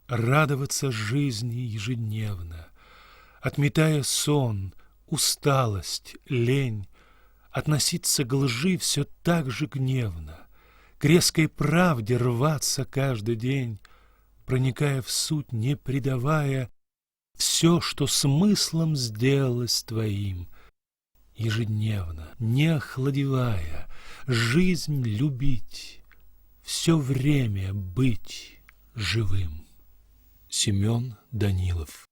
Радоваться жизни ежедневно, отметая сон, усталость, лень, относиться к лжи все так же гневно, к резкой правде рваться каждый день, проникая в суть, не предавая все, что смыслом сделалось твоим, ежедневно, не охладевая, жизнь любить, все время быть живым. Семен Данилов.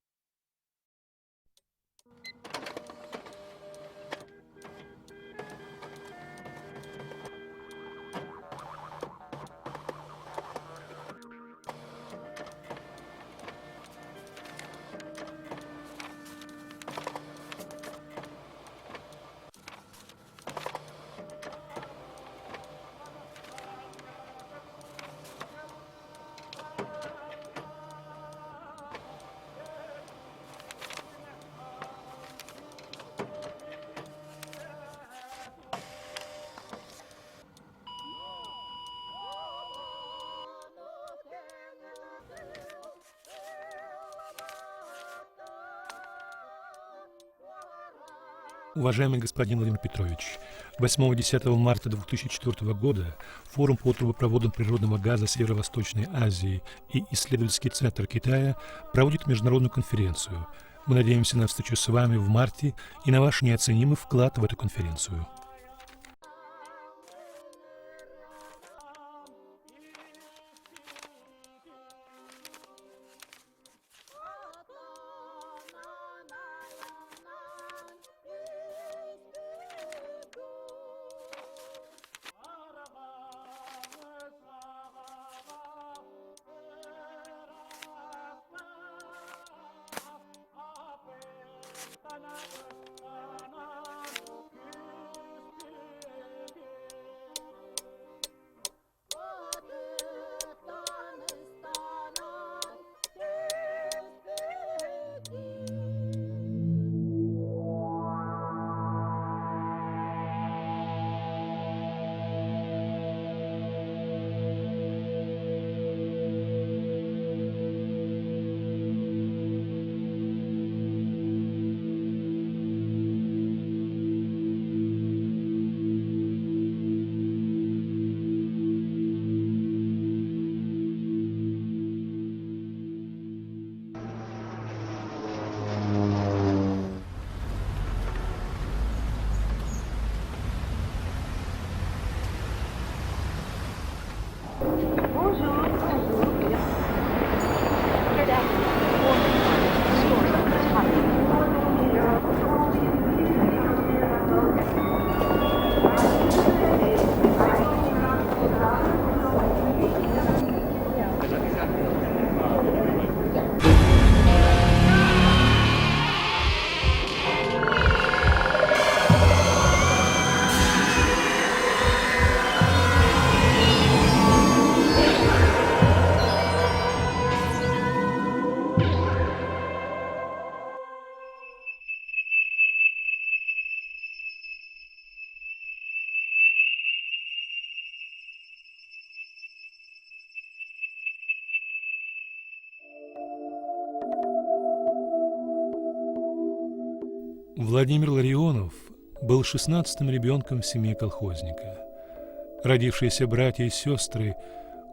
Уважаемый господин Владимир Петрович, 8-10 марта 2004 года Форум по трубопроводам природного газа Северо-Восточной Азии и Исследовательский центр Китая проводит международную конференцию. Мы надеемся на встречу с вами в марте и на ваш неоценимый вклад в эту конференцию. Владимир Ларионов был 16-м ребенком в семье колхозника. Родившиеся братья и сестры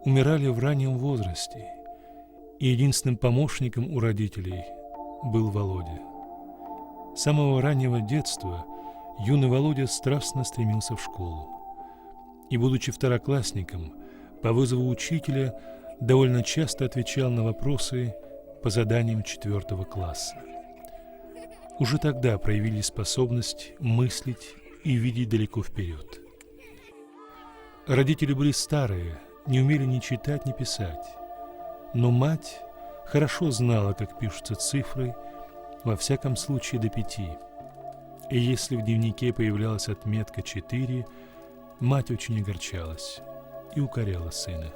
умирали в раннем возрасте, и единственным помощником у родителей был Володя. С самого раннего детства юный Володя страстно стремился в школу. И, будучи второклассником, по вызову учителя довольно часто отвечал на вопросы по заданиям 4 класса. Уже тогда проявили способность мыслить и видеть далеко вперед. Родители были старые, не умели ни читать, ни писать. Но мать хорошо знала, как пишутся цифры, во всяком случае до 5. И если в дневнике появлялась отметка 4, мать очень огорчалась и укоряла сына.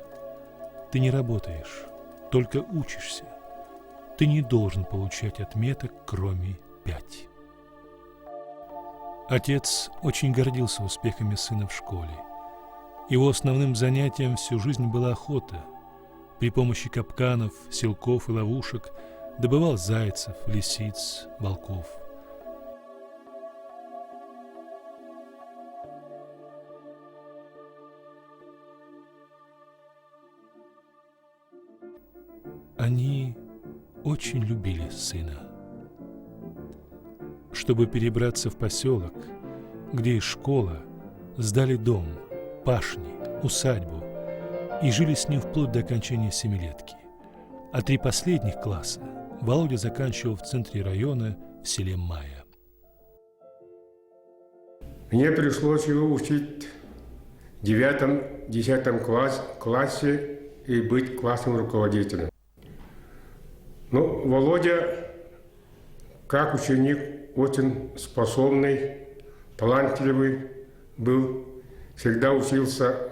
«Ты не работаешь, только учишься. Ты не должен получать отметок, кроме 5». Отец очень гордился успехами сына в школе. Его основным занятием всю жизнь была охота. При помощи капканов, селков и ловушек добывал зайцев, лисиц, волков. Они очень любили сына. Чтобы перебраться в поселок, где и школа, сдали дом, пашни, усадьбу и жили с ним вплоть до окончания 7-летки. А 3 последних класса Володя заканчивал в центре района в селе Мая. Мне пришлось его учить в 9-10 классе и быть классным руководителем. Но Володя, как ученик, очень способный, талантливый был, всегда учился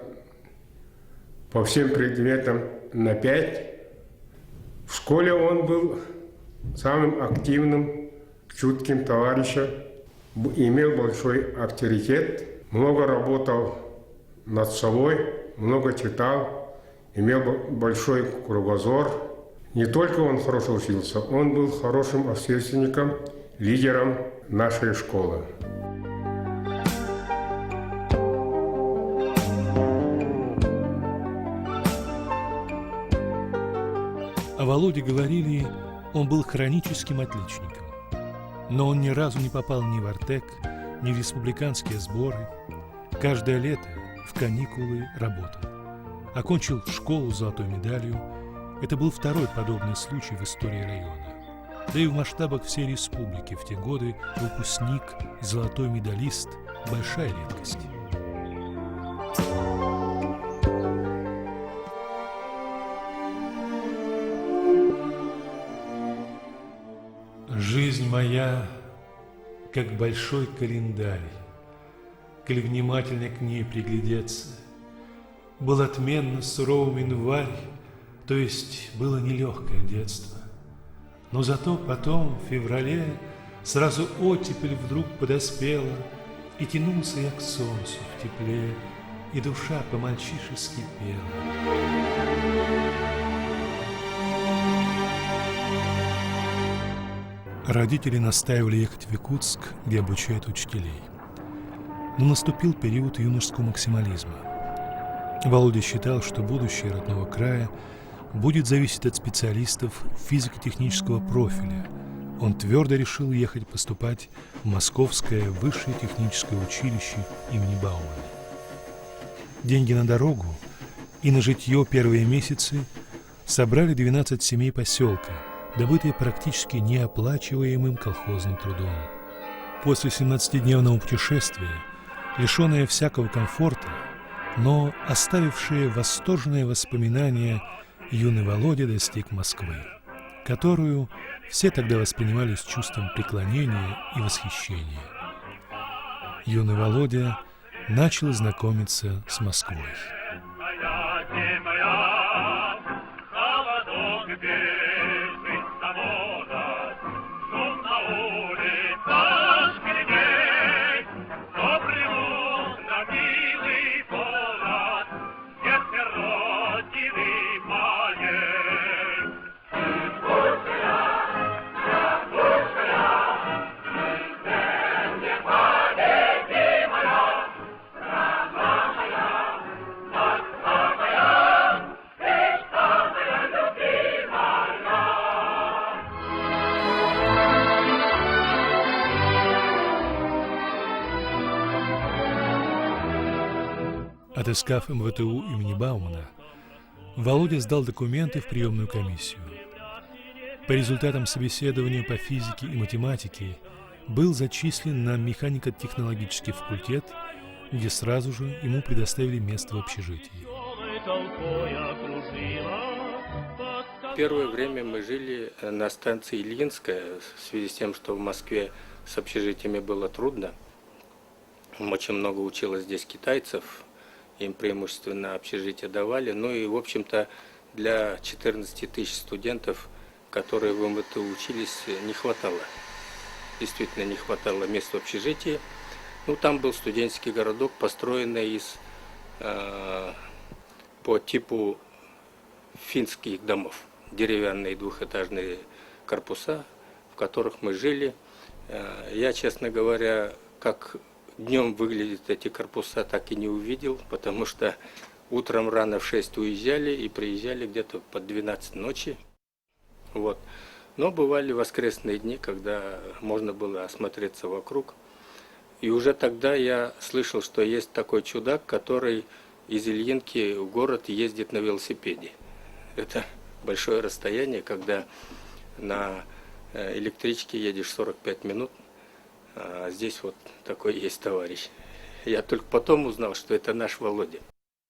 по всем предметам на 5. В школе он был самым активным, чутким товарищем, имел большой авторитет, много работал над собой, много читал, имел большой кругозор. Не только он хорошо учился, он был хорошим общественником, лидером нашей школы. О Володе говорили, он был хроническим отличником. Но он ни разу не попал ни в Артек, ни в республиканские сборы. Каждое лето в каникулы работал. Окончил школу с золотой медалью. Это был второй подобный случай в истории района. Да и в масштабах всей республики в те годы выпускник, золотой медалист – большая редкость. Жизнь моя, как большой календарь, коль внимательно к ней приглядеться, был отменно суровым январь, то есть было нелегкое детство. Но зато потом, в феврале, сразу оттепель вдруг подоспела, и тянулся я к солнцу в тепле, и душа по-мальчишески пела. Родители настаивали ехать в Якутск, где обучают учителей. Но наступил период юношеского максимализма. Володя считал, что будущее родного края будет зависеть от специалистов физико-технического профиля. Он твердо решил ехать поступать в Московское высшее техническое училище имени Баумана. Деньги на дорогу и на житье первые месяцы собрали 12 семей поселка, добытые практически неоплачиваемым колхозным трудом. После 17-дневного путешествия, лишенные всякого комфорта, но оставившие восторженные воспоминания, юный Володя достиг Москвы, которую все тогда воспринимали с чувством преклонения и восхищения. Юный Володя начал знакомиться с Москвой. Отыскав МВТУ имени Баумана, Володя сдал документы в приемную комиссию. По результатам собеседования по физике и математике был зачислен на механико-технологический факультет, где сразу же ему предоставили место в общежитии. Первое время мы жили на станции Ильинская, в связи с тем, что в Москве с общежитиями было трудно. Очень много училось здесь китайцев, им преимущественно общежития давали. Ну и, в общем-то, для 14 тысяч студентов, которые в МВТУ учились, не хватало. Действительно не хватало мест в общежитии. Ну, там был студенческий городок, построенный по типу финских домов. Деревянные двухэтажные корпуса, в которых мы жили. Я, честно говоря, как днем выглядят эти корпуса, так и не увидел, потому что утром рано в 6 уезжали и приезжали где-то под 12 ночи. Вот. Но бывали воскресные дни, когда можно было осмотреться вокруг. И уже тогда я слышал, что есть такой чудак, который из Ильинки в город ездит на велосипеде. Это большое расстояние, когда на электричке едешь 45 минут, а здесь вот такой есть товарищ. Я только потом узнал, что это наш Володя.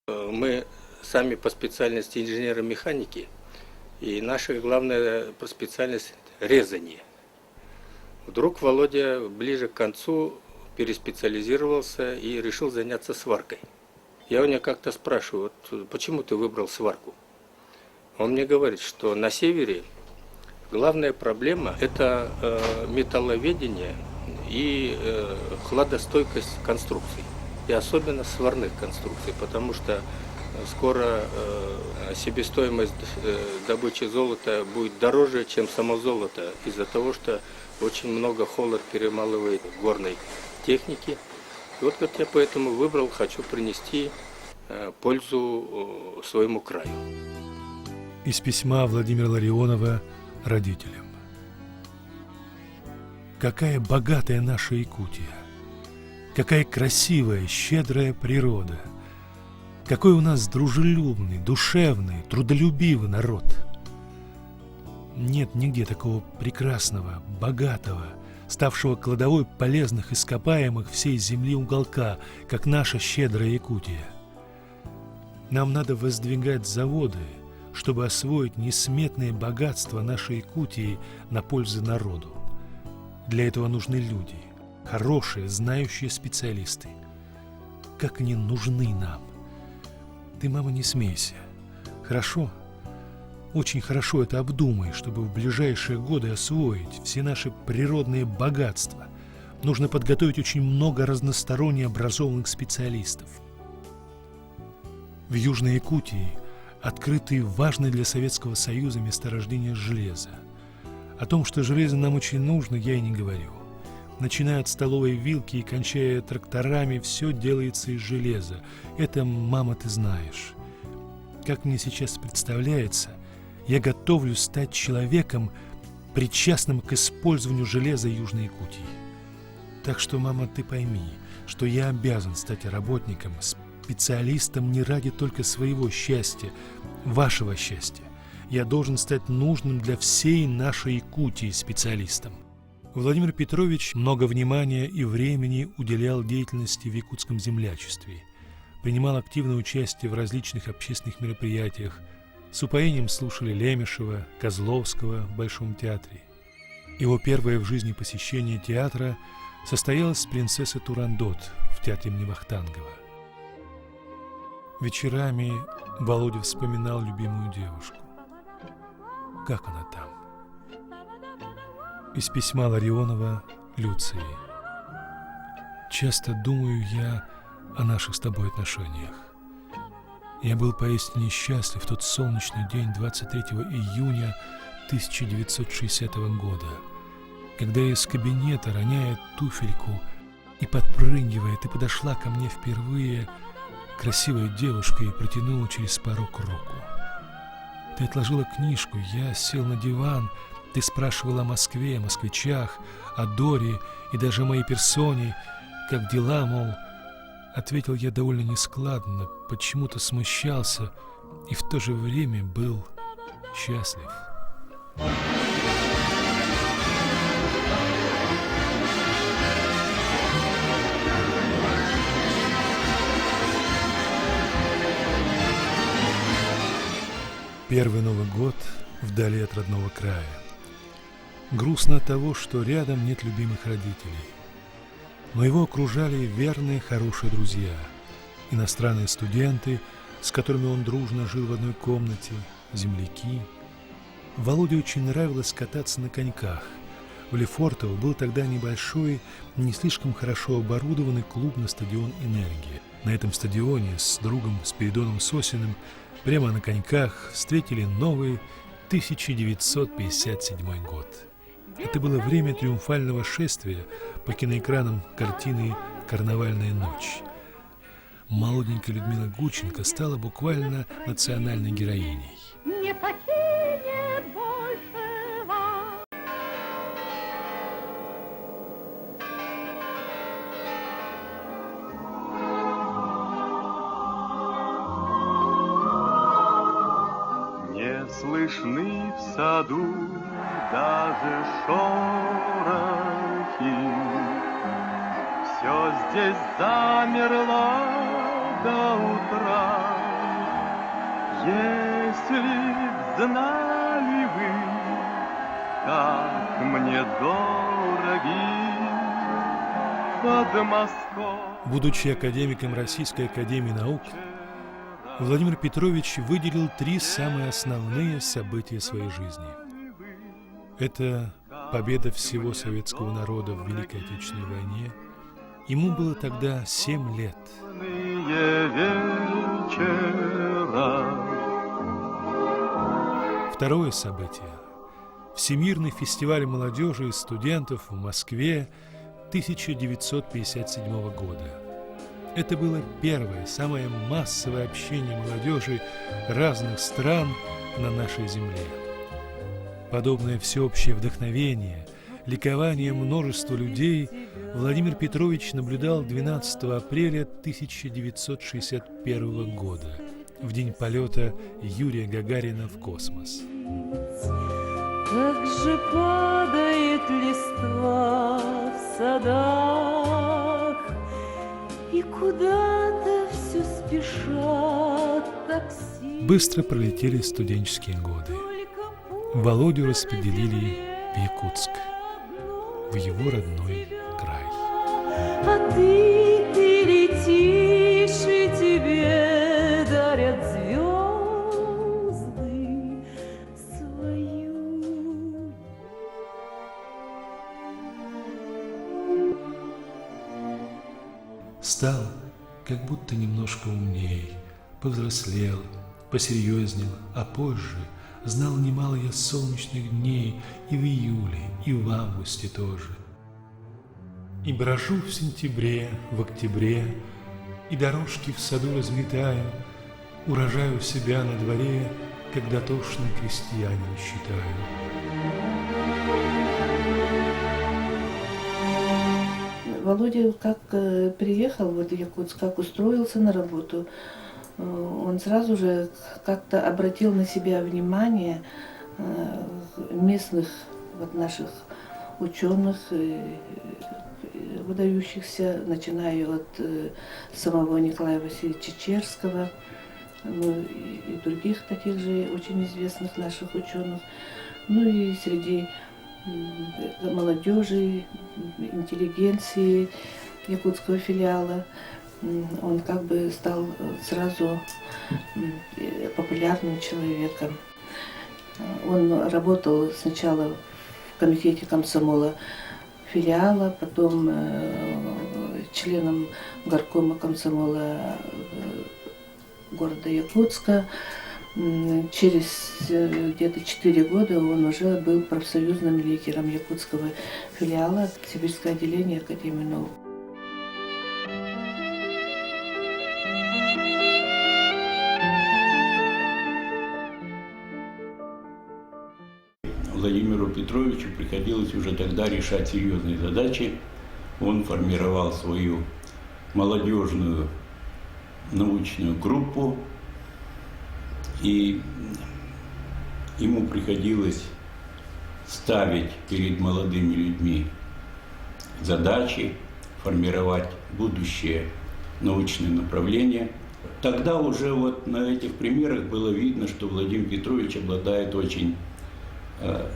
Мы сами по специальности инженеры-механики, и наша главная специальность – резание. Вдруг Володя ближе к концу переспециализировался и решил заняться сваркой. Я у него как-то спрашиваю, вот, почему ты выбрал сварку? Он мне говорит, что на севере главная проблема – это металловедение и хладостойкость конструкций. И особенно сварных конструкций, потому что скоро себестоимость добычи золота будет дороже, чем само золото, из-за того, что очень много холод перемалывает горной техники. И вот как я поэтому выбрал, хочу принести пользу своему краю. Из письма Владимира Ларионова родителям. Какая богатая наша Якутия! Какая красивая, щедрая природа! Какой у нас дружелюбный, душевный, трудолюбивый народ! Нет нигде такого прекрасного, богатого, ставшего кладовой полезных ископаемых всей земли уголка, как наша щедрая Якутия. Нам надо воздвигать заводы, чтобы освоить несметные богатства нашей Якутии на пользу народу. Для этого нужны люди, хорошие, знающие специалисты. Как они нужны нам! Ты, мама, не смейся. Хорошо? Очень хорошо это обдумай, чтобы в ближайшие годы освоить все наши природные богатства. Нужно подготовить очень много разносторонне образованных специалистов. В Южной Якутии открыты важные для Советского Союза месторождения железа. О том, что железо нам очень нужно, я и не говорю. Начиная от столовой вилки и кончая тракторами, все делается из железа. Это, мама, ты знаешь. Как мне сейчас представляется, я готовлюсь стать человеком, причастным к использованию железа Южной Якутии. Так что, мама, ты пойми, что я обязан стать работником, специалистом не ради только своего счастья, вашего счастья. Я должен стать нужным для всей нашей Якутии специалистом. Владимир Петрович много внимания и времени уделял деятельности в якутском землячестве, принимал активное участие в различных общественных мероприятиях, с упоением слушали Лемешева, Козловского в Большом театре. Его первое в жизни посещение театра состоялось с принцессой Турандот в театре имени Вахтангова. Вечерами Володя вспоминал любимую девушку. Как она там? Из письма Ларионова Люции. Часто думаю я о наших с тобой отношениях. Я был поистине счастлив в тот солнечный день 23 июня 1960 года, когда из кабинета, роняя туфельку и подпрыгивая, ты подошла ко мне впервые, красивая девушка, и протянула через порог руку. Ты отложила книжку, я сел на диван, ты спрашивала о Москве, о москвичах, о Доре и даже о моей персоне, как дела, мол. Ответил я довольно нескладно, почему-то смущался и в то же время был счастлив. Первый Новый год вдали от родного края. Грустно от того, что рядом нет любимых родителей. Но его окружали верные, хорошие друзья, иностранные студенты, с которыми он дружно жил в одной комнате, земляки. Володе очень нравилось кататься на коньках. В Лефортово был тогда небольшой, не слишком хорошо оборудованный клубный стадион «Энергия». На этом стадионе с другом Спиридоном Сосиным прямо на коньках встретили новый 1957 год. Это было время триумфального шествия по киноэкранам картины «Карнавальная ночь». Молоденькая Людмила Гурченко стала буквально национальной героиней. Не покинет больше вас. Не слышны в саду даже шорохи, все здесь замерло до утра. Если б знали вы, как мне дороги под Москвой. Будучи академиком Российской академии наук, Владимир Петрович выделил 3 самые основные события своей жизни. Это победа всего советского народа в Великой Отечественной войне. Ему было тогда 7 лет. Второе событие. Всемирный фестиваль молодежи и студентов в Москве 1957 года. Это было первое, самое массовое общение молодежи разных стран на нашей земле. Подобное всеобщее вдохновение, ликование множества людей Владимир Петрович наблюдал 12 апреля 1961 года, в день полета Юрия Гагарина в космос. Как же падает листва в садах, и куда-то все спешат такси. Быстро пролетели студенческие годы. Володю распределили в Якутск, в его родной край. А ты летишь, и тебе дарят звезды свою. Стал как будто немножко умней, повзрослел, посерьезнел, а позже знал немало я солнечных дней и в июле, и в августе тоже. И брожу в сентябре, в октябре, и дорожки в саду разметаю, урожай у себя на дворе, как дотошный крестьянин считаю. Володя как приехал в Якутск, как устроился на работу, он сразу же как-то обратил на себя внимание местных вот наших ученых, выдающихся, начиная от самого Николая Васильевича Черского, ну, и других таких же очень известных наших ученых, ну и среди молодежи, интеллигенции якутского филиала. Он как бы стал сразу популярным человеком. Он работал сначала в комитете комсомола филиала, потом членом горкома комсомола города Якутска. Через где-то 4 года он уже был профсоюзным лидером якутского филиала, Сибирское отделение Академии наук. Владимиру Петровичу приходилось уже тогда решать серьезные задачи. Он формировал свою молодежную научную группу, и ему приходилось ставить перед молодыми людьми задачи, формировать будущее научное направление. Тогда уже вот на этих примерах было видно, что Владимир Петрович обладает очень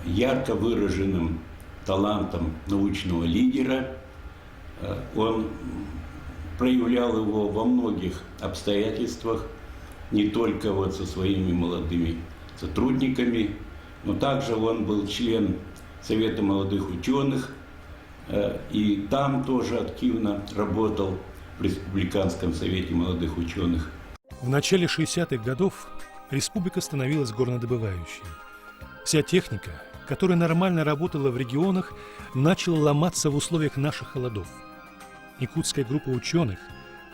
ярко выраженным талантом научного лидера. Он проявлял его во многих обстоятельствах, не только вот со своими молодыми сотрудниками, но также он был член Совета молодых ученых, и там тоже активно работал в Республиканском совете молодых ученых. В начале 60-х годов республика становилась горнодобывающей. Вся техника, которая нормально работала в регионах, начала ломаться в условиях наших холодов. Якутская группа ученых,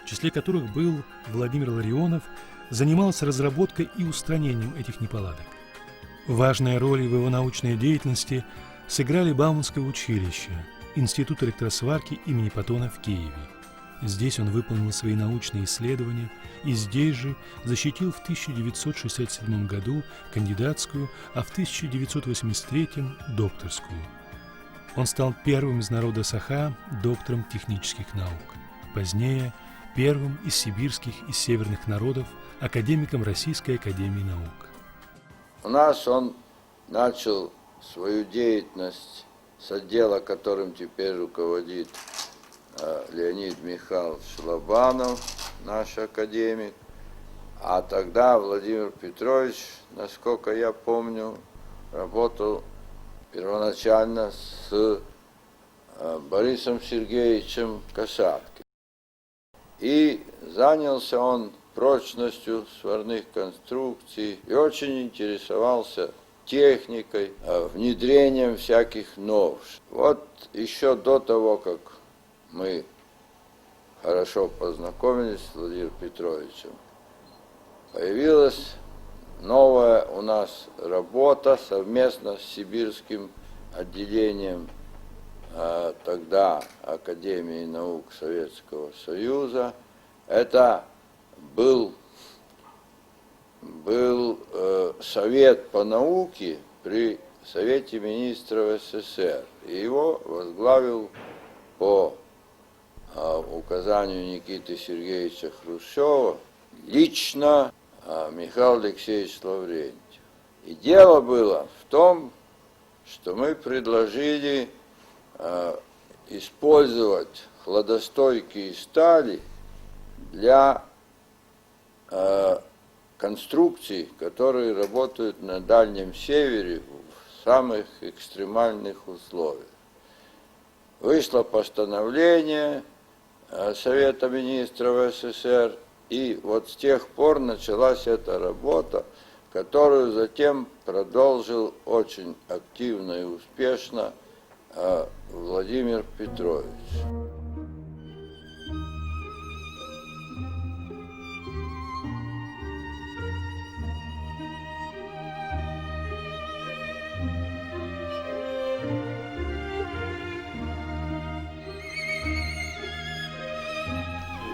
в числе которых был Владимир Ларионов, занималась разработкой и устранением этих неполадок. Важная роль в его научной деятельности сыграли Бауманское училище, Институт электросварки имени Патона в Киеве. Здесь он выполнил свои научные исследования и здесь же защитил в 1967 году кандидатскую, а в 1983 докторскую. Он стал первым из народа Саха доктором технических наук. Позднее первым из сибирских и северных народов академиком Российской академии наук. У нас он начал свою деятельность с отдела, которым теперь руководит Леонид Михайлович Лобанов, наш академик. А тогда Владимир Петрович, насколько я помню, работал первоначально с Борисом Сергеевичем Касаткой. И занялся он прочностью сварных конструкций и очень интересовался техникой, внедрением всяких новшеств. Вот еще до того, как мы хорошо познакомились с Владимиром Петровичем, появилась новая у нас работа совместно с сибирским отделением тогда Академии наук Советского Союза. Это был Совет по науке при Совете министров СССР. И его возглавил по указанию Никиты Сергеевича Хрущева лично Михаил Алексеевич Лаврентьев. И дело было в том, что мы предложили использовать хладостойкие стали для конструкций, которые работают на Дальнем Севере в самых экстремальных условиях. Вышло постановление Совета министров СССР, и вот с тех пор началась эта работа, которую затем продолжил очень активно и успешно Владимир Петрович.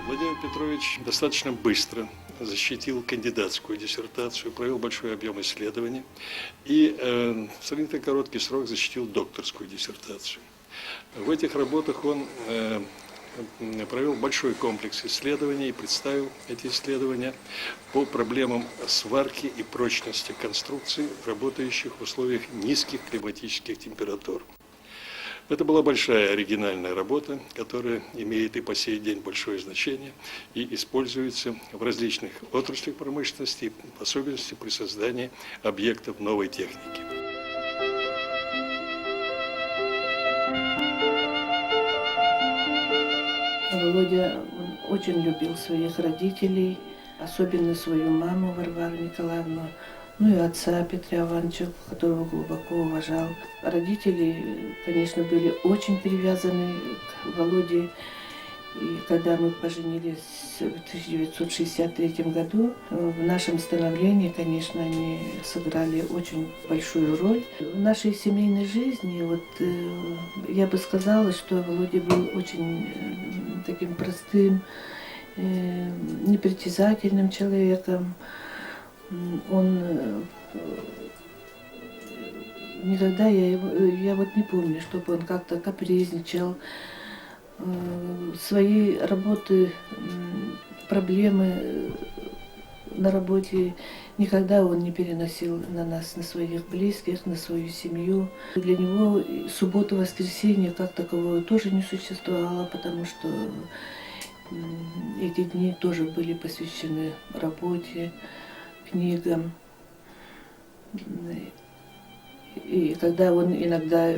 Владимир Петрович достаточно быстро защитил кандидатскую диссертацию, провел большой объем исследований и в сравнительно короткий срок защитил докторскую диссертацию. В этих работах он провел большой комплекс исследований и представил эти исследования по проблемам сварки и прочности конструкций, работающих в условиях низких климатических температур. Это была большая оригинальная работа, которая имеет и по сей день большое значение и используется в различных отраслях промышленности, в особенности при создании объектов новой техники. Володя очень любил своих родителей, особенно свою маму Варвару Николаевну, ну и отца Петра Ивановича, которого глубоко уважал. Родители, конечно, были очень привязаны к Володе. И когда мы поженились в 1963 году, в нашем становлении, конечно, они сыграли очень большую роль. В нашей семейной жизни, вот, я бы сказала, что Володя был очень таким простым, непритязательным человеком. Он никогда, я вот не помню, чтобы он как-то капризничал. Свои работы, проблемы на работе, никогда он не переносил на нас, на своих близких, на свою семью. Для него суббота-воскресенье как такового тоже не существовало, потому что эти дни тоже были посвящены работе, книгам. И когда он иногда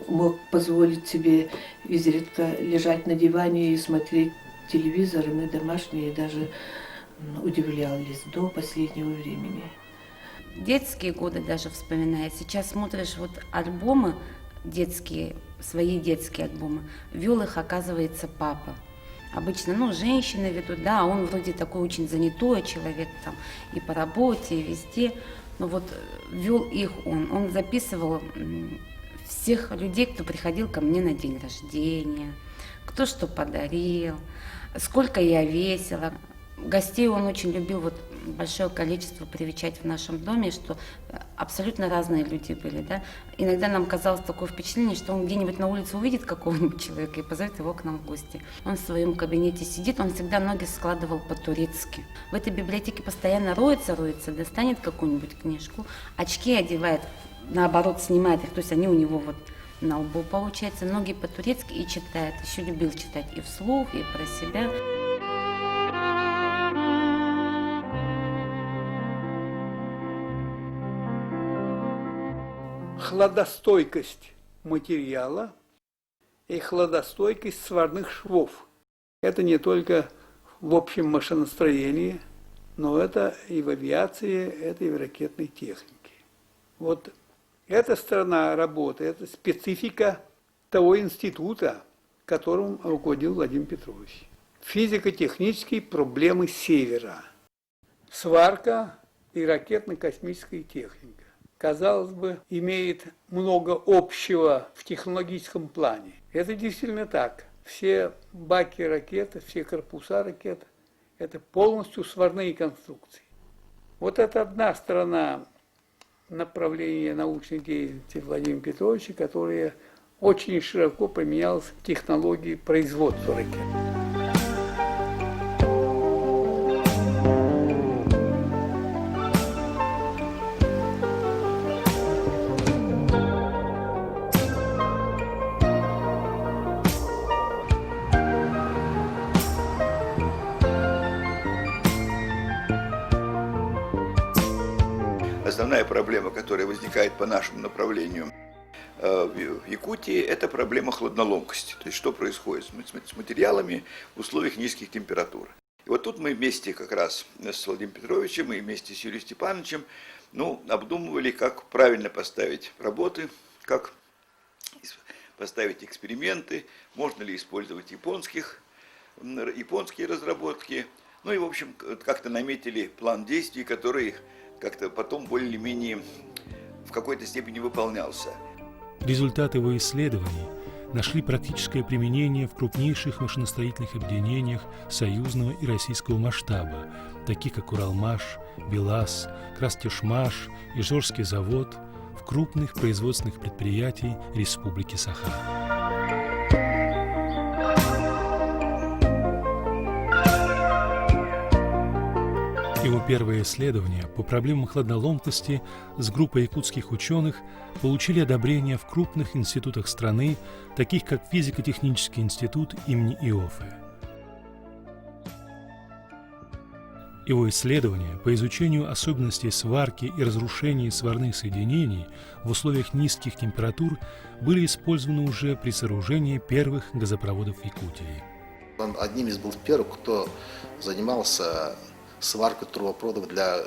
мог позволить себе изредка лежать на диване и смотреть телевизор, мы домашние даже удивлялись до последнего времени. Детские годы даже вспоминая. Сейчас смотришь вот альбомы детские, свои детские альбомы, вел их, оказывается, папа. Обычно, женщины ведут, да, он вроде такой очень занятой человек там и по работе, и везде. Но вот вел их он записывал всех людей, кто приходил ко мне на день рождения, кто что подарил, сколько я весила. Гостей он очень любил вот большое количество привечать в нашем доме, что абсолютно разные люди были, да. Иногда нам казалось такое впечатление, что он где-нибудь на улице увидит какого-нибудь человека и позовет его к нам в гости. Он в своем кабинете сидит, он всегда ноги складывал по-турецки. В этой библиотеке постоянно роется, достанет какую-нибудь книжку, очки одевает, наоборот, снимает их, то есть они у него вот на лбу, получается, ноги по-турецки и читает. Еще любил читать и вслух, и про себя. Хладостойкость материала и хладостойкость сварных швов. Это не только в общем машиностроении, но это и в авиации, это и в ракетной технике. Вот эта сторона работы, это специфика того института, которым руководил Владимир Петрович. Физико-технические проблемы Севера. Сварка и ракетно-космическая техника. Казалось бы, имеет много общего в технологическом плане. Это действительно так. Все баки ракеты, все корпуса ракет – это полностью сварные конструкции. Вот это одна сторона направления научной деятельности Владимира Петровича, которая очень широко применялась в технологии производства ракет. Основная проблема, которая возникает по нашему направлению в Якутии, это проблема хладноломкости. То есть что происходит с материалами в условиях низких температур. И вот тут мы вместе как раз с Владимиром Петровичем и вместе с Юрием Степановичем обдумывали, как правильно поставить работы, как поставить эксперименты, можно ли использовать японские разработки. И, в общем, как-то наметили план действий, который как-то потом более-менее в какой-то степени выполнялся. Результаты его исследований нашли практическое применение в крупнейших машиностроительных объединениях союзного и российского масштаба, таких как Уралмаш, БелАЗ, Крастешмаш, Ижорский завод, в крупных производственных предприятиях Республики Саха. Его первые исследования по проблемам хладноломкости с группой якутских ученых получили одобрение в крупных институтах страны, таких как Физико-технический институт имени Иоффе. Его исследования по изучению особенностей сварки и разрушения сварных соединений в условиях низких температур были использованы уже при сооружении первых газопроводов в Якутии. Он одним из был первых, кто занимался сваркой трубопроводов для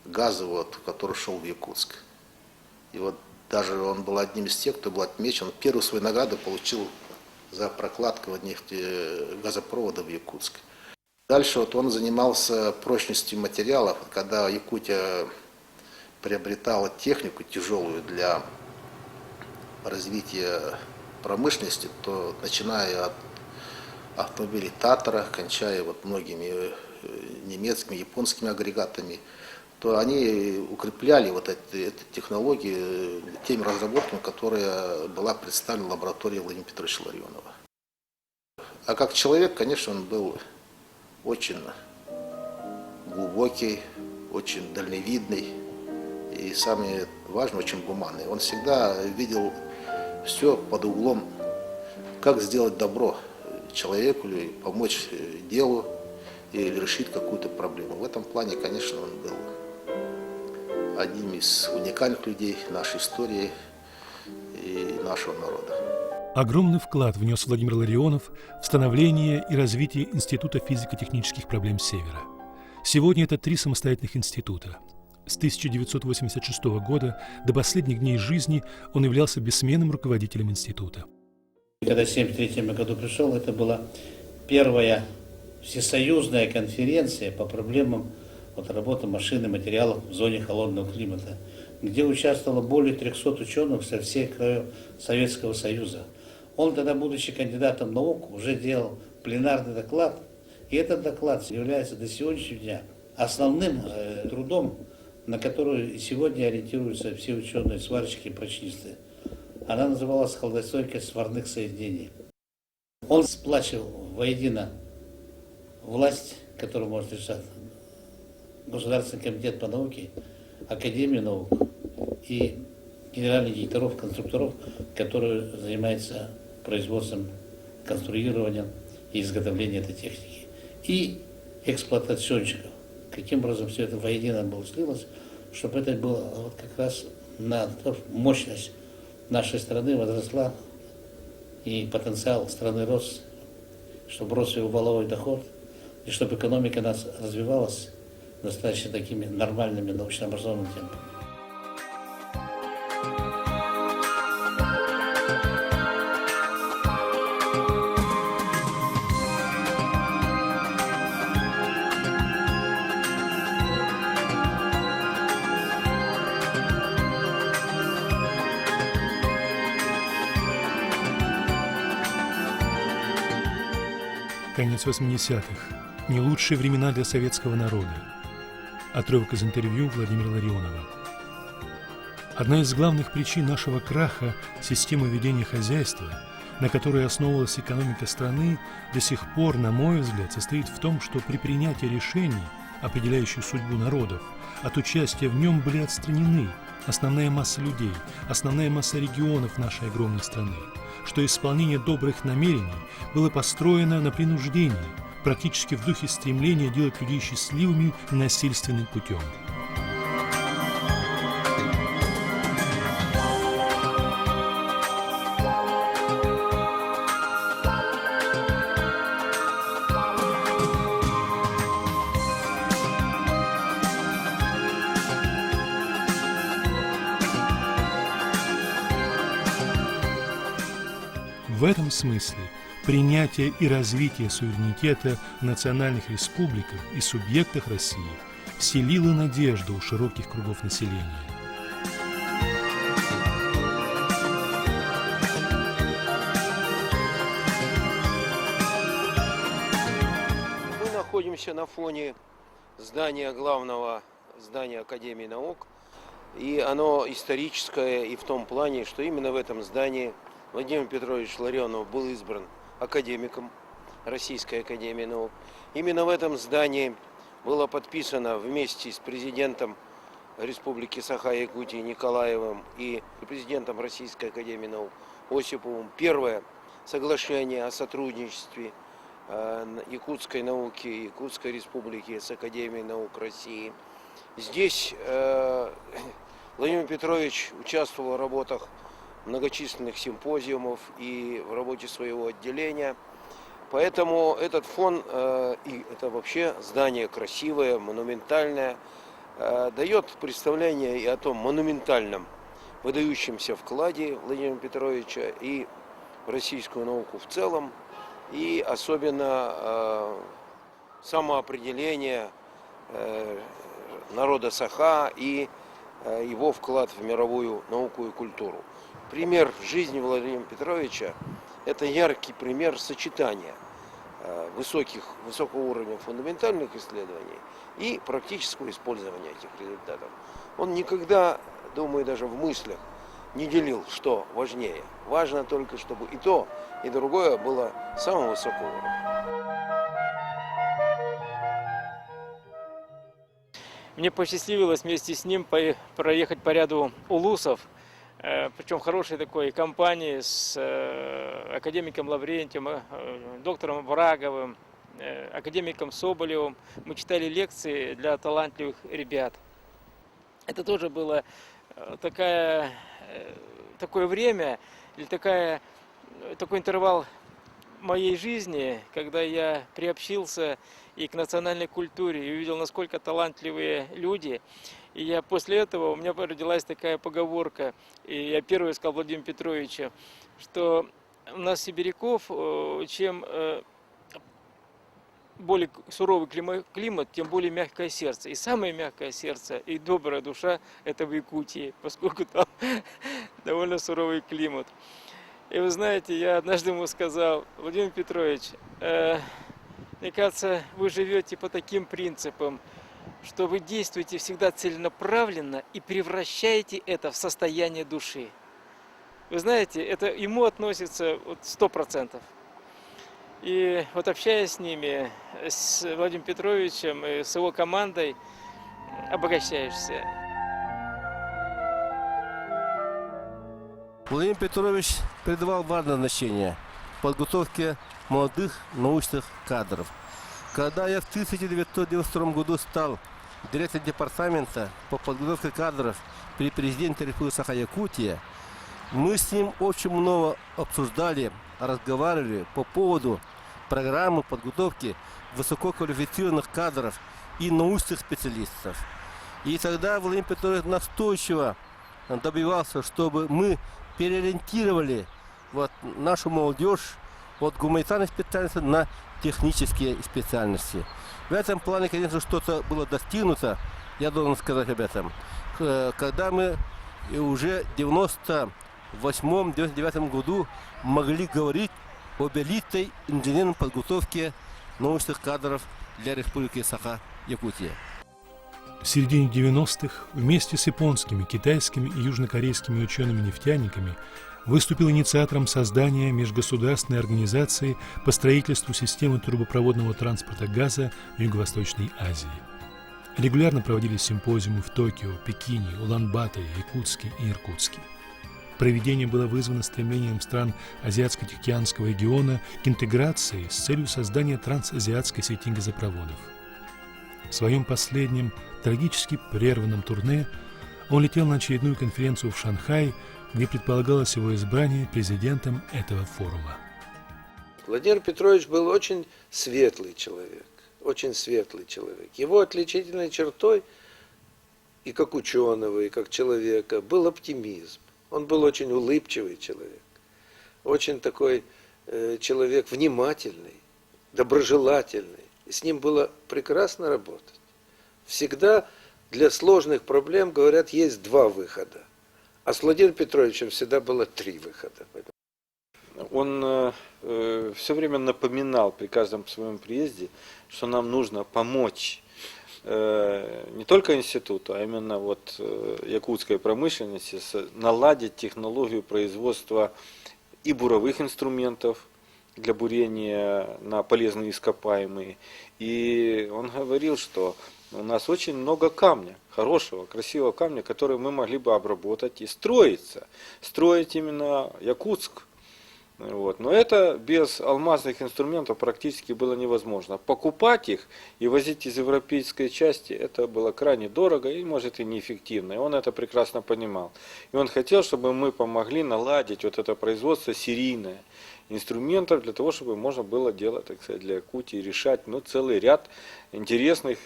газа, который шел в Якутск. И даже он был одним из тех, кто был отмечен. Первую свою награду получил за прокладку газопровода в Якутск. Дальше он занимался прочностью материалов. Когда Якутия приобретала технику тяжелую для развития промышленности, то начиная от автомобилей Татара, кончая многими немецкими, японскими агрегатами, то они укрепляли эту технологию теми разработками, которые была представлена в лаборатории Владимира Петровича Ларионова. А как человек, конечно, он был очень глубокий, очень дальновидный и, самое важное, очень гуманный. Он всегда видел все под углом, как сделать добро человеку или помочь делу или решить какую-то проблему. В этом плане, конечно, он был одним из уникальных людей нашей истории и нашего народа. Огромный вклад внес Владимир Ларионов в становление и развитие Института физико-технических проблем Севера. Сегодня это 3 самостоятельных института. С 1986 года до последних дней жизни он являлся бессменным руководителем института. Когда в 1973 году пришел, это была первая всесоюзная конференция по проблемам работы машин и материалов в зоне холодного климата, где участвовало более 300 ученых со всех краев Советского Союза. Он тогда, будучи кандидатом наук, уже делал пленарный доклад, и этот доклад является до сегодняшнего дня основным трудом, на который сегодня ориентируются все ученые, сварщики и прочисты. Она называлась «Холодостойкость сварных соединений». Он сплачивал воедино власть, которую может решать Государственный комитет по науке, Академию наук и генеральных директоров, конструкторов, которые занимаются производством, конструированием и изготовлением этой техники. И эксплуатационщиков. Каким образом все это воедино было слилось, чтобы это было как раз на мощность нашей страны возросла и потенциал страны рос, чтобы рос его валовой доход, и чтобы экономика нас развивалась достаточно такими нормальными научно-образованными темпами. Конец 80-х. Не лучшие времена для советского народа. Отрывок из интервью Владимира Ларионова. Одна из главных причин нашего краха системы ведения хозяйства, на которой основывалась экономика страны, до сих пор, на мой взгляд, состоит в том, что при принятии решений, определяющих судьбу народов, от участия в нем были отстранены основная масса людей, основная масса регионов нашей огромной страны, что исполнение добрых намерений было построено на принуждении, практически в духе стремления делать людей счастливыми насильственным путем. В этом смысле принятие и развитие суверенитета в национальных республиках и субъектах России вселило надежду у широких кругов населения. Мы находимся на фоне здания главного здания Академии наук, и оно историческое и в том плане, что именно в этом здании Владимир Петрович Ларионов был избран академиком Российской Академии наук. Именно в этом здании было подписано вместе с президентом Республики Саха-Якутия Николаевым и президентом Российской Академии наук Осиповым первое соглашение о сотрудничестве якутской науки, Якутской Республики с Академией наук России. Здесь Владимир Петрович участвовал в работах многочисленных симпозиумов и в работе своего отделения. Поэтому этот фон, и это вообще здание красивое, монументальное, дает представление и о том монументальном, выдающемся вкладе Владимира Петровича и в российскую науку в целом, и особенно самоопределение народа Саха и его вклад в мировую науку и культуру. Пример жизни Владимира Петровича – это яркий пример сочетания высокого уровня фундаментальных исследований и практического использования этих результатов. Он никогда, думаю, даже в мыслях не делил, что важнее. Важно только, чтобы и то, и другое было самого высокого уровня. Мне посчастливилось вместе с ним проехать по ряду улусов, причем хорошей такой компании с академиком Лаврентьевым, доктором Враговым, академиком Соболевым. Мы читали лекции для талантливых ребят. Это тоже было такое время, или такой интервал моей жизни, когда я приобщился и к национальной культуре, и увидел, насколько талантливые люди. И я после этого, у меня родилась такая поговорка, и я первый сказал Владимиру Петровичу, что у нас сибиряков, чем более суровый климат, тем более мягкое сердце. И самое мягкое сердце и добрая душа – это в Якутии, поскольку там довольно суровый климат. И вы знаете, я однажды ему сказал: Владимир Петрович, мне кажется, вы живете по таким принципам, что вы действуете всегда целенаправленно и превращаете это в состояние души. Вы знаете, это ему относится 100%. И вот общаясь с ними, с Владимиром Петровичем и с его командой, обогащаешься. Владимир Петрович придавал важное значение подготовке молодых научных кадров. Когда я в 1992 году стал директором департамента по подготовке кадров при президенте Республики Саха-Якутия, мы с ним очень много обсуждали, разговаривали по поводу программы подготовки высококвалифицированных кадров и научных специалистов. И тогда Владимир Петрович настойчиво добивался, чтобы мы переориентировали нашу молодежь от гуманитарных специальностей на технические специальности. В этом плане, конечно, что-то было достигнуто, я должен сказать об этом. Когда мы уже в 1998-1999 году могли говорить об элитной инженерной подготовке научных кадров для Республики Саха-Якутия. В середине 90-х вместе с японскими, китайскими и южнокорейскими учеными-нефтяниками выступил инициатором создания межгосударственной организации по строительству системы трубопроводного транспорта газа в Юго-Восточной Азии. Регулярно проводились симпозиумы в Токио, Пекине, Улан-Баторе, Якутске и Иркутске. Проведение было вызвано стремлением стран Азиатско-Тихоокеанского региона к интеграции с целью создания трансазиатской сети газопроводов. В своем последнем, трагически прерванном турне он летел на очередную конференцию в Шанхай, где предполагалось его избрание президентом этого форума. Владимир Петрович был очень светлый человек, очень светлый человек. Его отличительной чертой и как ученого, и как человека был оптимизм. Он был очень улыбчивый человек, очень такой человек внимательный, доброжелательный. И с ним было прекрасно работать. Всегда для сложных проблем, говорят, есть два выхода. А с Владимиром Петровичем всегда было три выхода. Он все время напоминал при каждом своем приезде, что нам нужно помочь не только институту, а именно якутской промышленности наладить технологию производства и буровых инструментов для бурения на полезные ископаемые. И он говорил, что у нас очень много камня, хорошего, красивого камня, который мы могли бы обработать и строить именно Якутск. Но это без алмазных инструментов практически было невозможно. Покупать их и возить из европейской части, это было крайне дорого и, может, и неэффективно. И он это прекрасно понимал. И он хотел, чтобы мы помогли наладить это производство серийное инструментов для того, чтобы можно было делать, так сказать, для Якутии, решать целый ряд интересных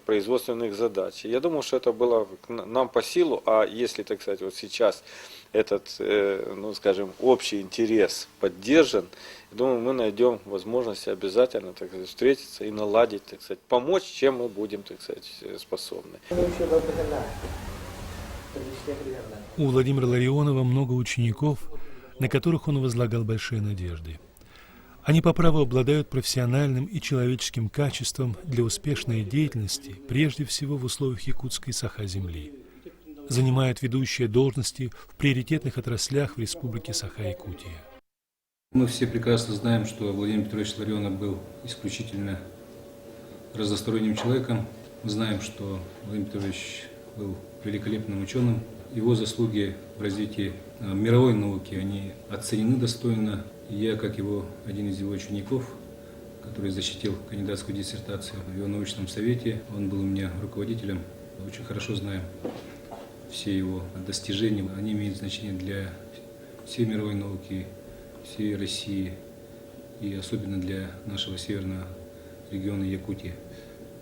производственных задач. Я думаю, что это было нам по силу, а если, так сказать, сейчас этот, скажем, общий интерес поддержан, я думаю, мы найдем возможность обязательно, так сказать, встретиться и наладить, так сказать, помочь, чем мы будем, так сказать, способны. У Владимира Ларионова много учеников, на которых он возлагал большие надежды. Они по праву обладают профессиональным и человеческим качеством для успешной деятельности, прежде всего в условиях якутской Саха-земли. Занимают ведущие должности в приоритетных отраслях в Республике Саха-Якутия. Мы все прекрасно знаем, что Владимир Петрович Ларионов был исключительно разносторонним человеком, Мы знаем, что Владимир Петрович был великолепным ученым. Его заслуги в развитии мировой науки, они оценены достойно. Я, как один из его учеников, который защитил кандидатскую диссертацию в его научном совете, он был у меня руководителем, очень хорошо знаем все его достижения. Они имеют значение для всей мировой науки, всей России и особенно для нашего северного региона Якутии.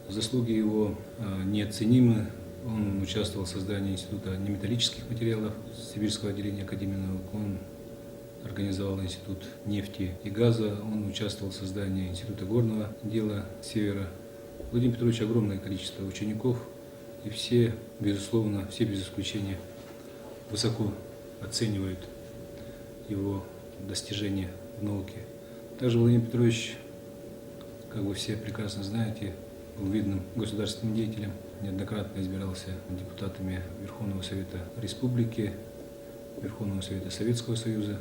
Заслуги его неоценимы. Он участвовал в создании Института неметаллических материалов Сибирского отделения Академии наук. Он организовал Институт нефти и газа. Он участвовал в создании Института горного дела Севера. Владимир Петрович огромное количество учеников. И все, безусловно, все без исключения высоко оценивают его достижения в науке. Также Владимир Петрович, как вы все прекрасно знаете, был видным государственным деятелем, неоднократно избирался депутатами Верховного Совета Республики, Верховного Совета Советского Союза.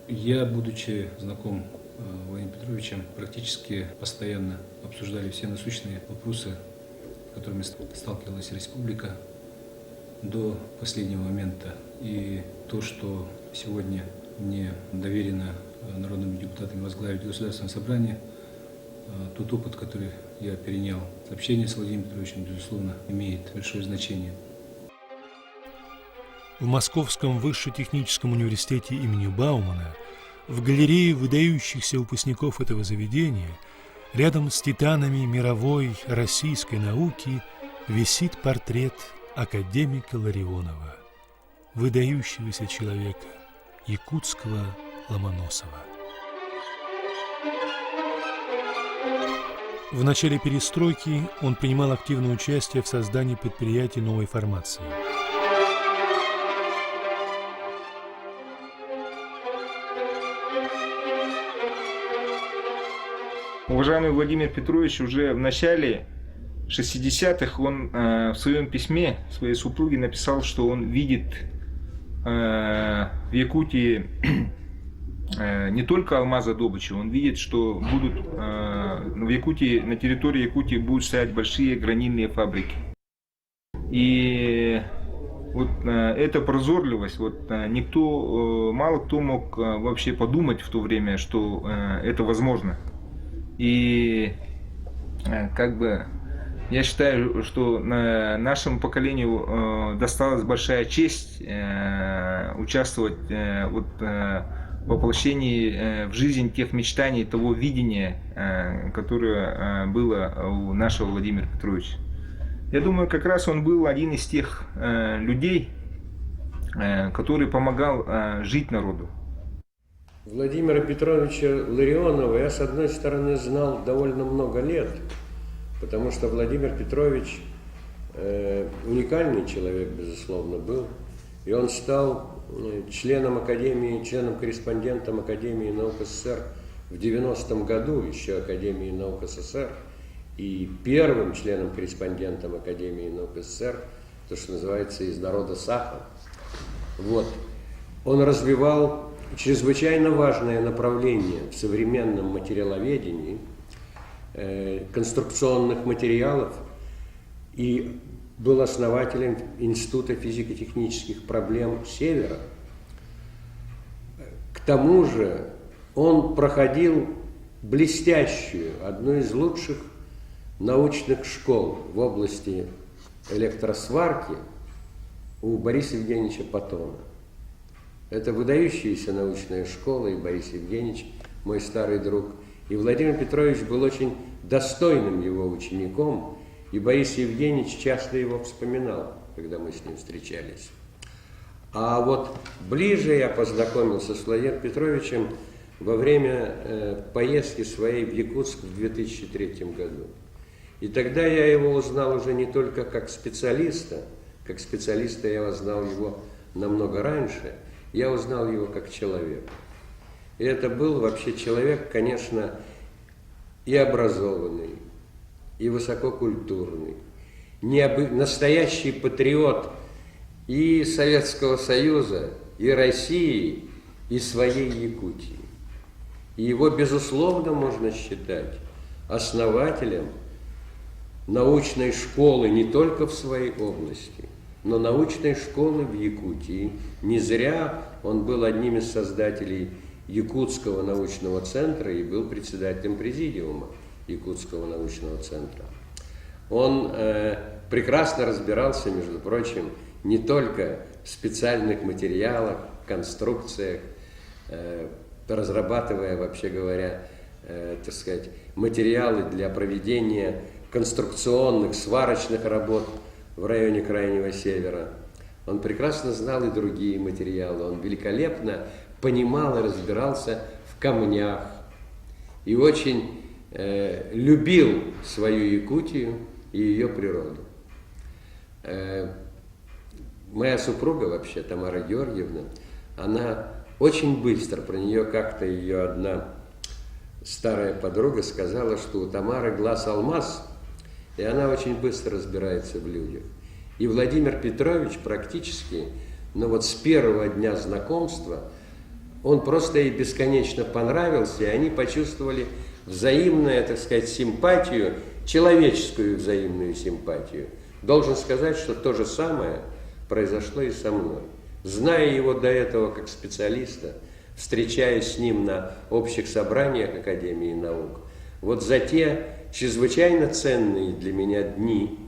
Я, будучи знаком с Владимиром Петровичем, практически постоянно обсуждали все насущные вопросы, с которыми сталкивалась республика до последнего момента. И то, что сегодня мне доверено народными депутатами возглавить Государственное собрание, тот опыт, который я перенял с общения с Владимиром Петровичем, безусловно, имеет большое значение. В Московском высшетехническом университете имени Баумана, в галерее выдающихся выпускников этого заведения, рядом с титанами мировой российской науки, висит портрет академика Ларионова, выдающегося человека, якутского Ломоносова. В начале перестройки он принимал активное участие в создании предприятий новой формации. Уважаемый Владимир Петрович уже в начале 60-х он в своем письме своей супруге написал, что он видит в Якутии не только алмазодобычу, он видит, что будут в Якутии, на территории Якутии будут стоять большие гранильные фабрики. И вот эта прозорливость, мало кто мог вообще подумать в то время, что это возможно. И я считаю, что нашему поколению досталась большая честь участвовать в воплощении в жизнь тех мечтаний, того видения, которое было у нашего Владимира Петровича. Я думаю, как раз он был один из тех людей, который помогал жить народу. Владимира Петровича Ларионова я, с одной стороны, знал довольно много лет, потому что Владимир Петрович уникальный человек, безусловно, был. И он стал членом Академии, членом-корреспондентом Академии наук СССР в 90-м году, еще Академии наук СССР, и первым членом-корреспондентом Академии наук СССР, то, что называется, из народа Саха. Он развивал чрезвычайно важное направление в современном материаловедении, конструкционных материалов, и был основателем Института физико-технических проблем Севера. К тому же он проходил блестящую, одну из лучших научных школ в области электросварки у Бориса Евгеньевича Патона. Это выдающаяся научная школа, и Борис Евгеньевич, мой старый друг, и Владимир Петрович был очень достойным его учеником, и Борис Евгеньевич часто его вспоминал, когда мы с ним встречались. А вот ближе я познакомился с Владимиром Петровичем во время поездки своей в Якутск в 2003 году. И тогда я его узнал уже не только как специалиста я узнал его намного раньше, я узнал его как человека. И это был вообще человек, конечно, и образованный, и высококультурный, настоящий патриот и Советского Союза, и России, и своей Якутии. И его, безусловно, можно считать основателем научной школы не только в своей области, но научной школы в Якутии. Не зря он был одним из создателей Якутского научного центра и был председателем президиума Якутского научного центра. Он прекрасно разбирался, между прочим, не только в специальных материалах, конструкциях, разрабатывая, вообще говоря, так сказать, материалы для проведения конструкционных, сварочных работ в районе Крайнего Севера. Он прекрасно знал и другие материалы, он великолепно понимал и разбирался в камнях и очень любил свою Якутию и ее природу. Моя супруга вообще, Тамара Георгиевна, она очень быстро, про нее как-то ее одна старая подруга сказала, что у Тамары глаз алмаз, и она очень быстро разбирается в людях. И Владимир Петрович практически, ну вот с первого дня знакомства, он просто ей бесконечно понравился, и они почувствовали взаимную, так сказать, симпатию, человеческую взаимную симпатию. Должен сказать, что то же самое произошло и со мной. Зная его до этого как специалиста, встречаясь с ним на общих собраниях Академии наук, вот за те чрезвычайно ценные для меня дни,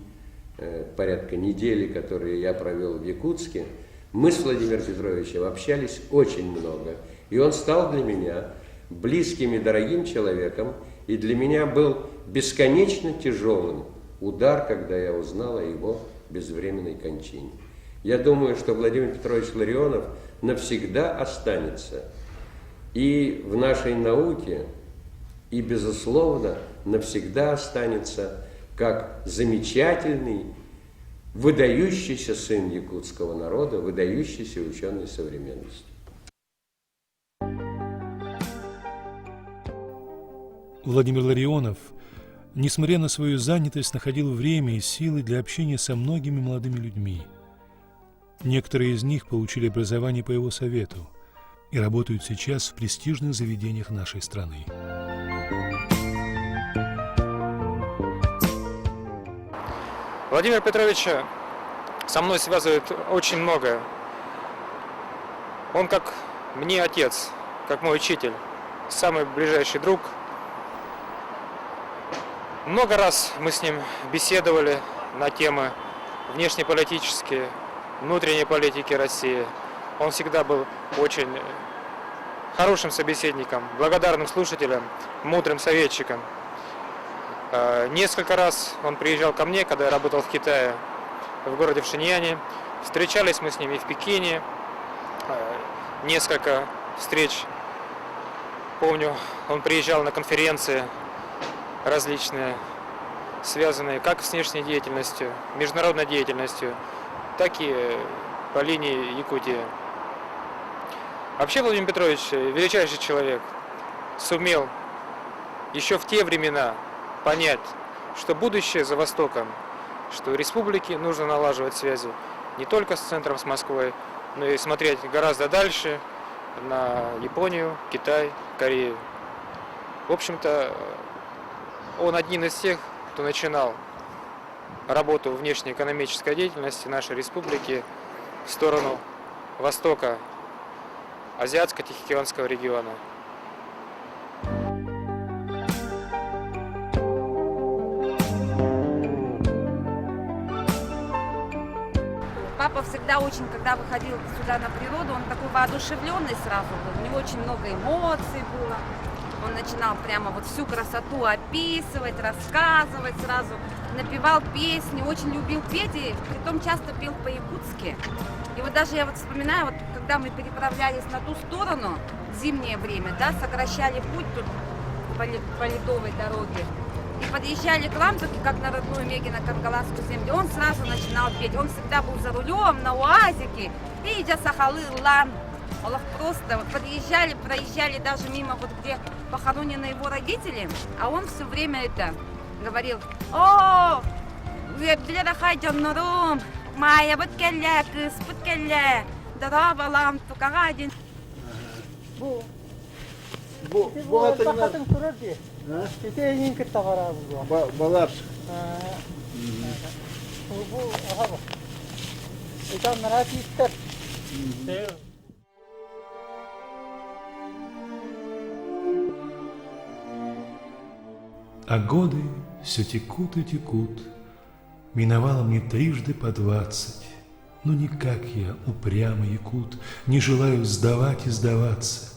порядка недели, которые я провел в Якутске, мы с Владимиром Петровичем общались очень много. И он стал для меня близким и дорогим человеком, и для меня был бесконечно тяжелым удар, когда я узнал о его безвременной кончине. Я думаю, что Владимир Петрович Ларионов навсегда останется и в нашей науке, и, безусловно, навсегда останется как замечательный, выдающийся сын якутского народа, выдающийся ученый современности. Владимир Ларионов, несмотря на свою занятость, находил время и силы для общения со многими молодыми людьми. Некоторые из них получили образование по его совету и работают сейчас в престижных заведениях нашей страны. Владимир Петрович со мной связывает очень многое. Он как мне отец, как мой учитель, самый ближайший друг. Много раз мы с ним беседовали на темы внешнеполитические, внутренней политики России. Он всегда был очень хорошим собеседником, благодарным слушателем, мудрым советчиком. Несколько раз он приезжал ко мне, когда я работал в Китае, в городе Шиньяне. Встречались мы с ним и в Пекине. Несколько встреч. Помню, он приезжал на конференции различные, связанные как с внешней деятельностью, международной деятельностью, так и по линии Якутии. Вообще Владимир Петрович величайший человек, сумел еще в те времена понять, что будущее за Востоком, что республике нужно налаживать связи не только с центром, с Москвой, но и смотреть гораздо дальше на Японию, Китай, Корею. В общем-то, он один из тех, кто начинал работу внешнеэкономической деятельности нашей республики в сторону Востока, Азиатско-Тихоокеанского региона. Папа всегда очень, когда выходил сюда на природу, он такой воодушевленный сразу был, у него очень много эмоций было. Он начинал прямо вот всю красоту описывать, рассказывать сразу, напевал песни, очень любил петь, и притом часто пел по-якутски. И вот даже я вот вспоминаю, вот когда мы переправлялись на ту сторону, в зимнее время, да, сокращали путь тут по ледовой дороге, и подъезжали к Ламтуке, как на родную Мегино Каргаласскую землю, он сразу начинал петь. Он всегда был за рулем, на УАЗике, и идя Сахалы, Лан. Просто вот подъезжали, проезжали даже мимо, вот где похоронены его родители, а он все время это говорил: «О, моя буткеля, кыс буткеля, дараба Ламтука, гадин». Bu atın Балаш. А годы все текут и текут. Миновало мне трижды по 20. Но никак я, упрямый якут, не желаю сдавать и сдаваться.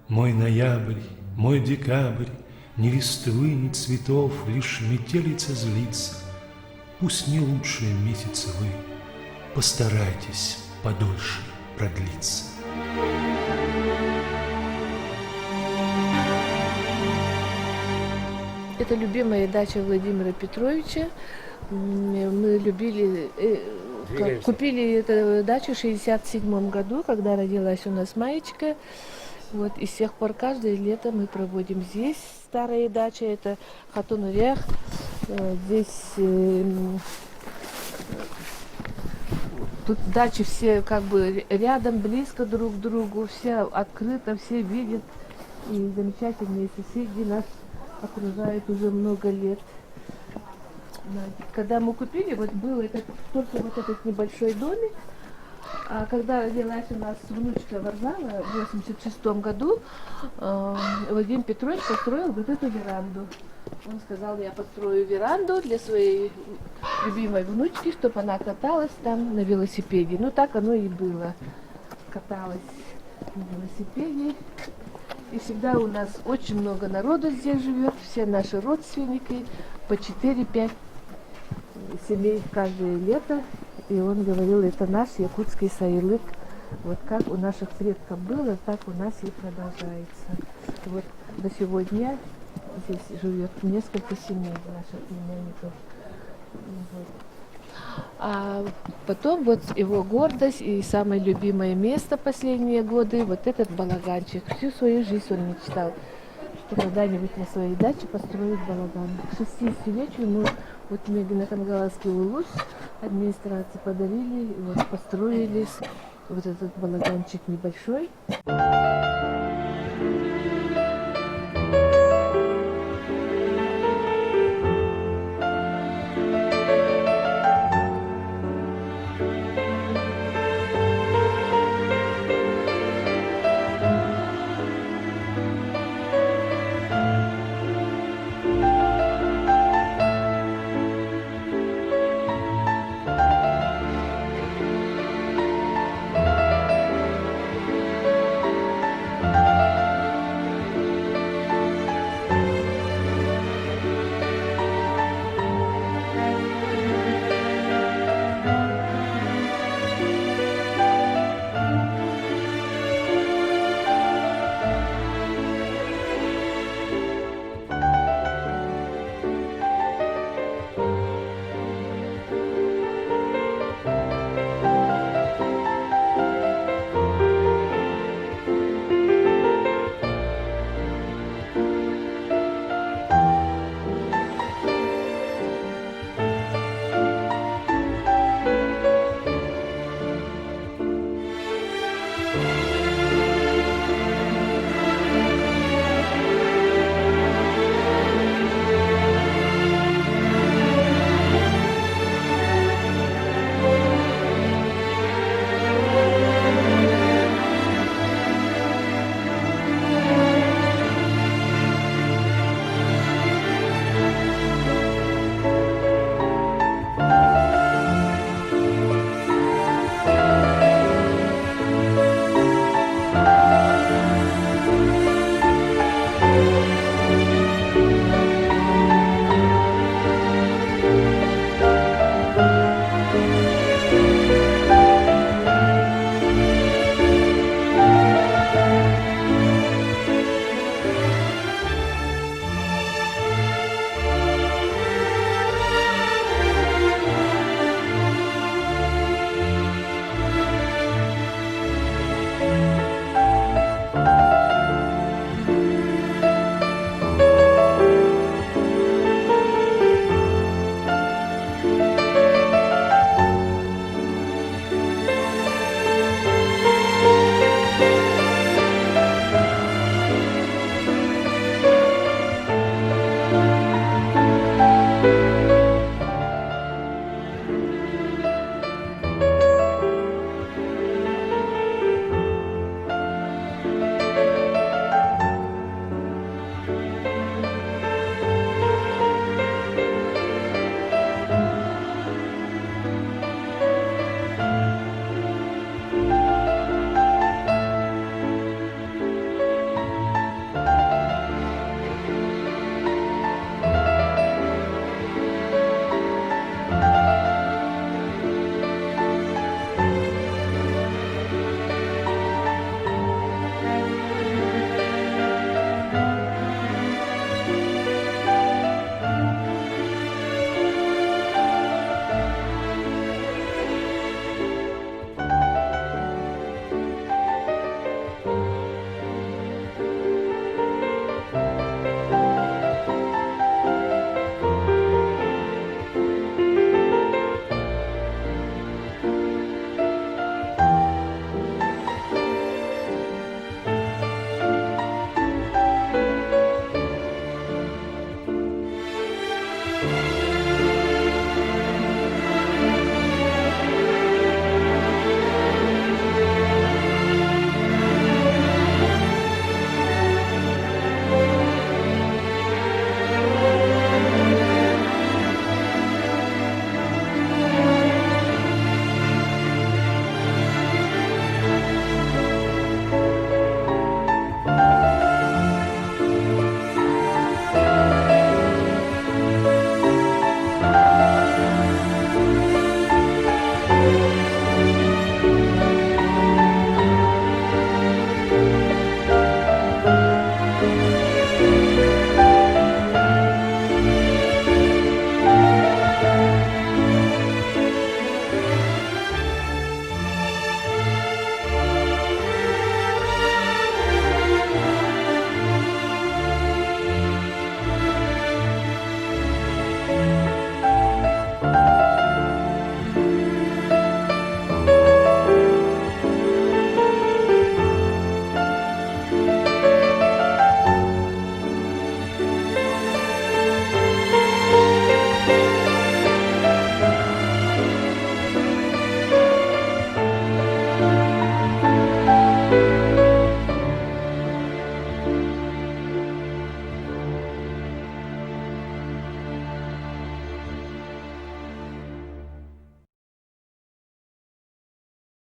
Мой ноябрь, мой декабрь, ни листвы, ни цветов, лишь метелица злится. Пусть не лучшие месяцы вы, постарайтесь подольше продлиться. Это любимая дача Владимира Петровича. Мы любили, купили эту дачу в 1967 году, когда родилась у нас Маечка. Вот, и с тех пор каждое лето мы проводим здесь. Старая дача, это Хатун-Урех. Здесь тут дачи все как бы рядом, близко друг к другу, все открыто, все видят. И замечательные соседи нас окружают уже много лет. Когда мы купили, вот был только вот этот небольшой домик. А когда родилась у нас внучка Варзала в 1986 году, Владимир Петрович построил вот эту веранду. Он сказал, я построю веранду для своей любимой внучки, чтобы она каталась там на велосипеде. Ну так оно и было. Каталась на велосипеде. И всегда у нас очень много народу здесь живет, все наши родственники, по 4-5 семей каждое лето. И он говорил, это наш якутский саилык. Вот как у наших предков было, так у нас и продолжается. Вот до сегодня здесь живет несколько семей наших племянников. Вот. А потом вот его гордость и самое любимое место последние годы, вот этот балаганчик. Всю свою жизнь он мечтал, что когда-нибудь на своей даче построить балаган. К 60-летию ему вот Мегинакангаласский улус администрации подарили, и вот построили вот этот балаганчик небольшой.